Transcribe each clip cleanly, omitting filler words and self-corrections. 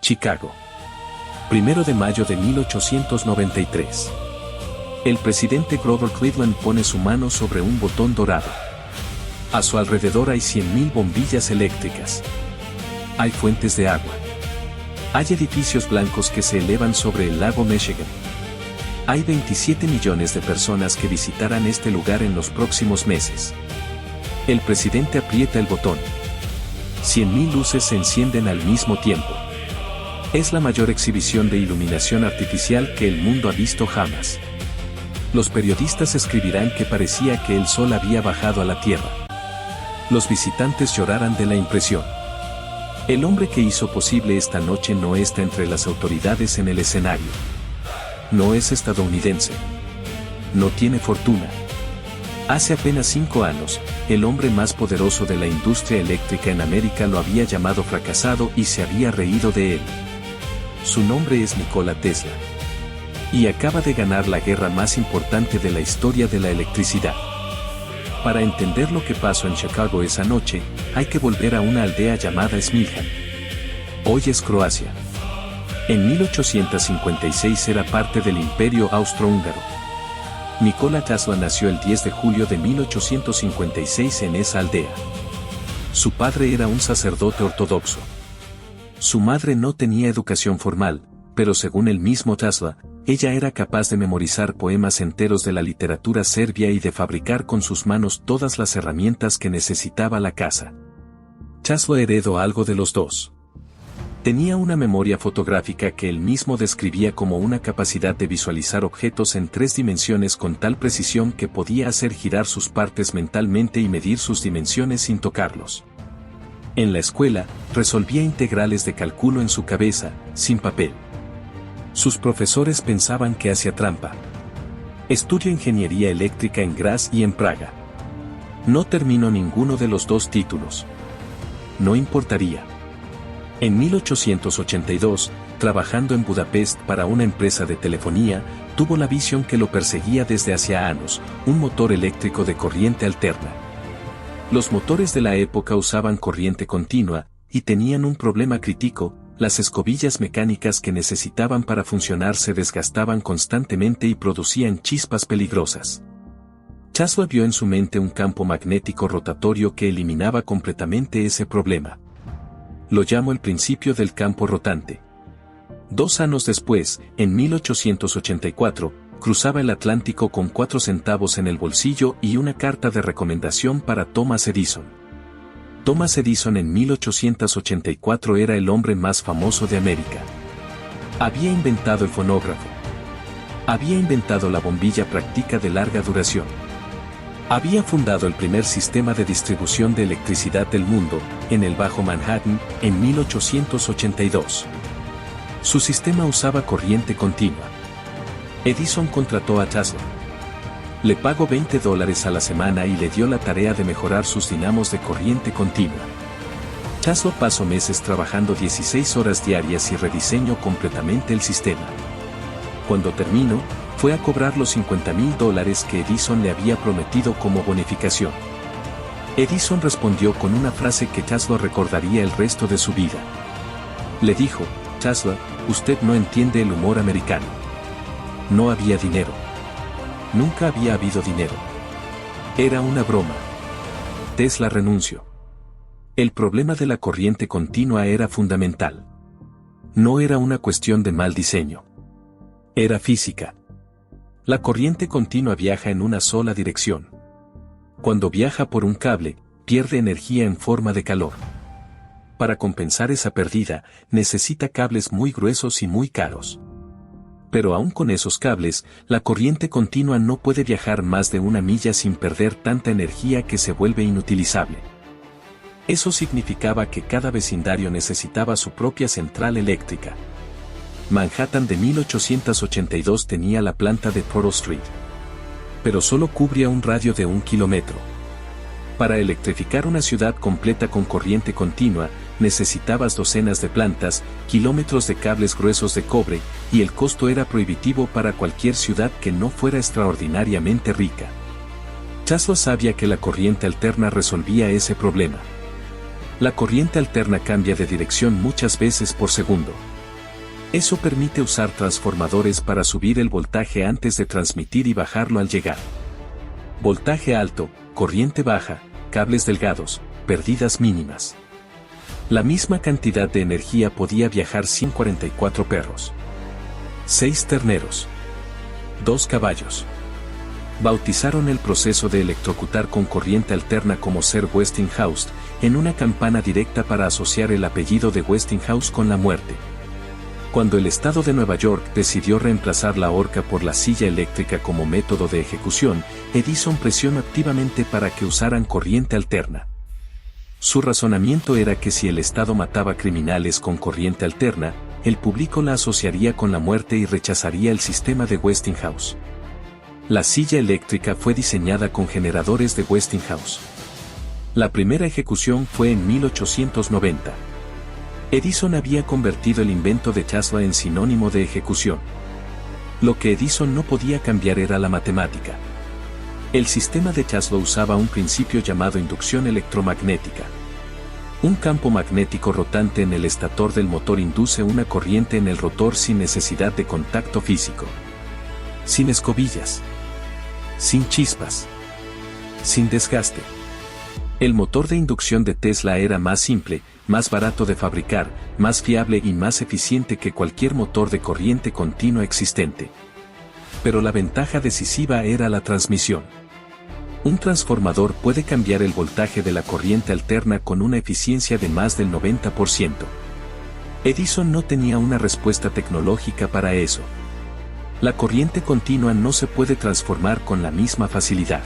Chicago. 1 de mayo de 1893. El presidente Grover Cleveland pone su mano sobre un botón dorado. A su alrededor hay 100.000 bombillas eléctricas. Hay fuentes de agua. Hay edificios blancos que se elevan sobre el lago Michigan. Hay 27 millones de personas que visitarán este lugar en los próximos meses. El presidente aprieta el botón. 100.000 luces se encienden al mismo tiempo. Es la mayor exhibición de iluminación artificial que el mundo ha visto jamás. Los periodistas escribirán que parecía que el sol había bajado a la tierra. Los visitantes llorarán de la impresión. El hombre que hizo posible esta noche no está entre las autoridades en el escenario. No es estadounidense. No tiene fortuna. Hace apenas 5 años, el hombre más poderoso de la industria eléctrica en América lo había llamado fracasado y se había reído de él. Su nombre es Nikola Tesla. Y acaba de ganar la guerra más importante de la historia de la electricidad. Para entender lo que pasó en Chicago esa noche, hay que volver a una aldea llamada Smiljan. Hoy es Croacia. En 1856 era parte del Imperio Austrohúngaro. Nikola Tesla nació el 10 de julio de 1856 en esa aldea. Su padre era un sacerdote ortodoxo. Su madre no tenía educación formal, pero según el mismo Tesla, ella era capaz de memorizar poemas enteros de la literatura serbia y de fabricar con sus manos todas las herramientas que necesitaba la casa. Tesla heredó algo de los dos. Tenía una memoria fotográfica que él mismo describía como una capacidad de visualizar objetos en 3 dimensiones con tal precisión que podía hacer girar sus partes mentalmente y medir sus dimensiones sin tocarlos. En la escuela, resolvía integrales de cálculo en su cabeza, sin papel. Sus profesores pensaban que hacía trampa. Estudió ingeniería eléctrica en Graz y en Praga. No terminó ninguno de los 2 títulos. No importaría. En 1882, trabajando en Budapest para una empresa de telefonía, tuvo la visión que lo perseguía desde hacía años, un motor eléctrico de corriente alterna. Los motores de la época usaban corriente continua, y tenían un problema crítico: las escobillas mecánicas que necesitaban para funcionar se desgastaban constantemente y producían chispas peligrosas. Tesla vio en su mente un campo magnético rotatorio que eliminaba completamente ese problema. Lo llamó el principio del campo rotante. 2 años después, en 1884, cruzaba el Atlántico con 4 centavos en el bolsillo y una carta de recomendación para Thomas Edison. Thomas Edison en 1884 era el hombre más famoso de América. Había inventado el fonógrafo. Había inventado la bombilla práctica de larga duración. Había fundado el primer sistema de distribución de electricidad del mundo, en el Bajo Manhattan, en 1882. Su sistema usaba corriente continua. Edison contrató a Tesla. Le pagó $20 a la semana y le dio la tarea de mejorar sus dinamos de corriente continua. Tesla pasó meses trabajando 16 horas diarias y rediseñó completamente el sistema. Cuando terminó, fue a cobrar los $50,000 que Edison le había prometido como bonificación. Edison respondió con una frase que Tesla recordaría el resto de su vida. Le dijo: Tesla, usted no entiende el humor americano. No había dinero. Nunca había habido dinero. Era una broma. Tesla renunció. El problema de la corriente continua era fundamental. No era una cuestión de mal diseño. Era física. La corriente continua viaja en una sola dirección. Cuando viaja por un cable, pierde energía en forma de calor. Para compensar esa pérdida, necesita cables muy gruesos y muy caros. Pero aún con esos cables, la corriente continua no puede viajar más de 1 milla sin perder tanta energía que se vuelve inutilizable. Eso significaba que cada vecindario necesitaba su propia central eléctrica. Manhattan de 1882 tenía la planta de Pearl Street. Pero solo cubría un radio de 1 kilómetro. Para electrificar una ciudad completa con corriente continua, necesitabas docenas de plantas, kilómetros de cables gruesos de cobre, y el costo era prohibitivo para cualquier ciudad que no fuera extraordinariamente rica. Tesla sabía que la corriente alterna resolvía ese problema. La corriente alterna cambia de dirección muchas veces por segundo. Eso permite usar transformadores para subir el voltaje antes de transmitir y bajarlo al llegar. Voltaje alto, corriente baja, cables delgados, pérdidas mínimas. La misma cantidad de energía podía viajar 144 perros. 6 terneros. 2 caballos. Bautizaron el proceso de electrocutar con corriente alterna como ser Westinghouse, en una campana directa para asociar el apellido de Westinghouse con la muerte. Cuando el estado de Nueva York decidió reemplazar la horca por la silla eléctrica como método de ejecución, Edison presionó activamente para que usaran corriente alterna. Su razonamiento era que si el Estado mataba criminales con corriente alterna, el público la asociaría con la muerte y rechazaría el sistema de Westinghouse. La silla eléctrica fue diseñada con generadores de Westinghouse. La primera ejecución fue en 1890. Edison había convertido el invento de Tesla en sinónimo de ejecución. Lo que Edison no podía cambiar era la matemática. El sistema de Tesla usaba un principio llamado inducción electromagnética. Un campo magnético rotante en el estator del motor induce una corriente en el rotor sin necesidad de contacto físico. Sin escobillas. Sin chispas. Sin desgaste. El motor de inducción de Tesla era más simple, más barato de fabricar, más fiable y más eficiente que cualquier motor de corriente continua existente. Pero la ventaja decisiva era la transmisión. Un transformador puede cambiar el voltaje de la corriente alterna con una eficiencia de más del 90%. Edison no tenía una respuesta tecnológica para eso. La corriente continua no se puede transformar con la misma facilidad.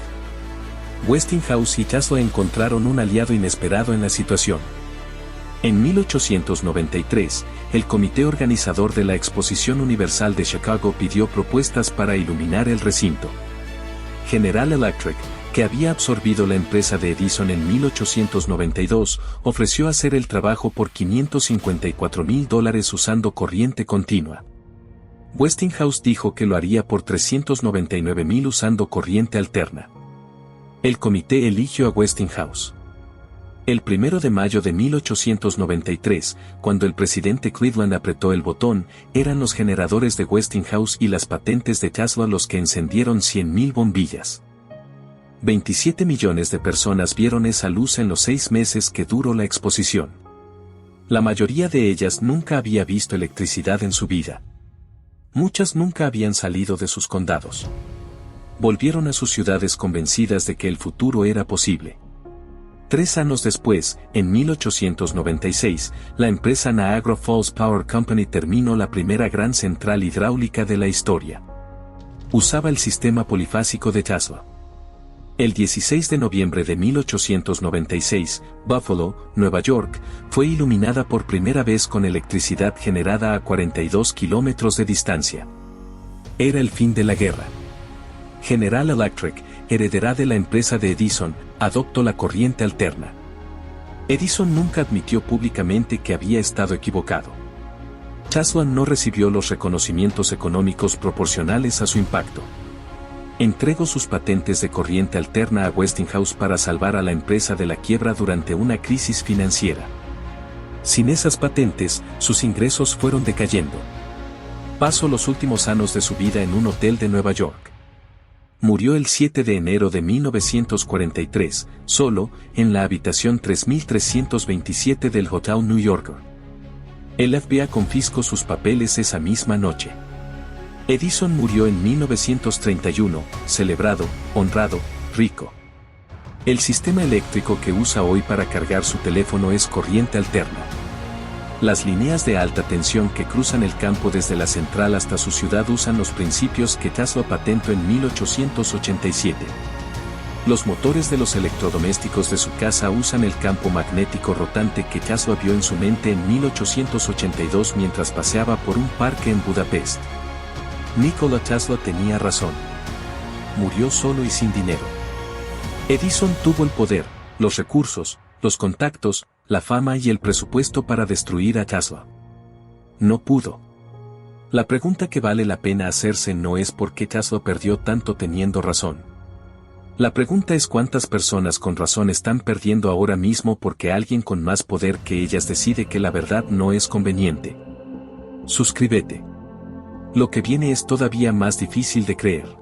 Westinghouse y Tesla encontraron un aliado inesperado en la situación. En 1893, el comité organizador de la Exposición Universal de Chicago pidió propuestas para iluminar el recinto. General Electric, que había absorbido la empresa de Edison en 1892, ofreció hacer el trabajo por $554,000 usando corriente continua. Westinghouse dijo que lo haría por $399,000 usando corriente alterna. El comité eligió a Westinghouse. El 1 de mayo de 1893, cuando el presidente Cleveland apretó el botón, eran los generadores de Westinghouse y las patentes de Tesla los que encendieron 100,000 bombillas. 27 millones de personas vieron esa luz en los 6 meses que duró la exposición. La mayoría de ellas nunca había visto electricidad en su vida. Muchas nunca habían salido de sus condados. Volvieron a sus ciudades convencidas de que el futuro era posible. 3 años después, en 1896, la empresa Niagara Falls Power Company terminó la primera gran central hidráulica de la historia. Usaba el sistema polifásico de Tesla. El 16 de noviembre de 1896, Buffalo, Nueva York, fue iluminada por primera vez con electricidad generada a 42 kilómetros de distancia. Era el fin de la guerra. General Electric, heredera de la empresa de Edison, adoptó la corriente alterna. Edison nunca admitió públicamente que había estado equivocado. Tesla no recibió los reconocimientos económicos proporcionales a su impacto. Entregó sus patentes de corriente alterna a Westinghouse para salvar a la empresa de la quiebra durante una crisis financiera. Sin esas patentes, sus ingresos fueron decayendo. Pasó los últimos años de su vida en un hotel de Nueva York. Murió el 7 de enero de 1943, solo, en la habitación 3327 del Hotel New Yorker. El FBI confiscó sus papeles esa misma noche. Edison murió en 1931, celebrado, honrado, rico. El sistema eléctrico que usa hoy para cargar su teléfono es corriente alterna. Las líneas de alta tensión que cruzan el campo desde la central hasta su ciudad usan los principios que Tesla patentó en 1887. Los motores de los electrodomésticos de su casa usan el campo magnético rotante que Tesla vio en su mente en 1882 mientras paseaba por un parque en Budapest. Nikola Tesla tenía razón. Murió solo y sin dinero. Edison tuvo el poder, los recursos, los contactos, la fama y el presupuesto para destruir a Tesla. No pudo. La pregunta que vale la pena hacerse no es por qué Tesla perdió tanto teniendo razón. La pregunta es cuántas personas con razón están perdiendo ahora mismo porque alguien con más poder que ellas decide que la verdad no es conveniente. Suscríbete. Lo que viene es todavía más difícil de creer.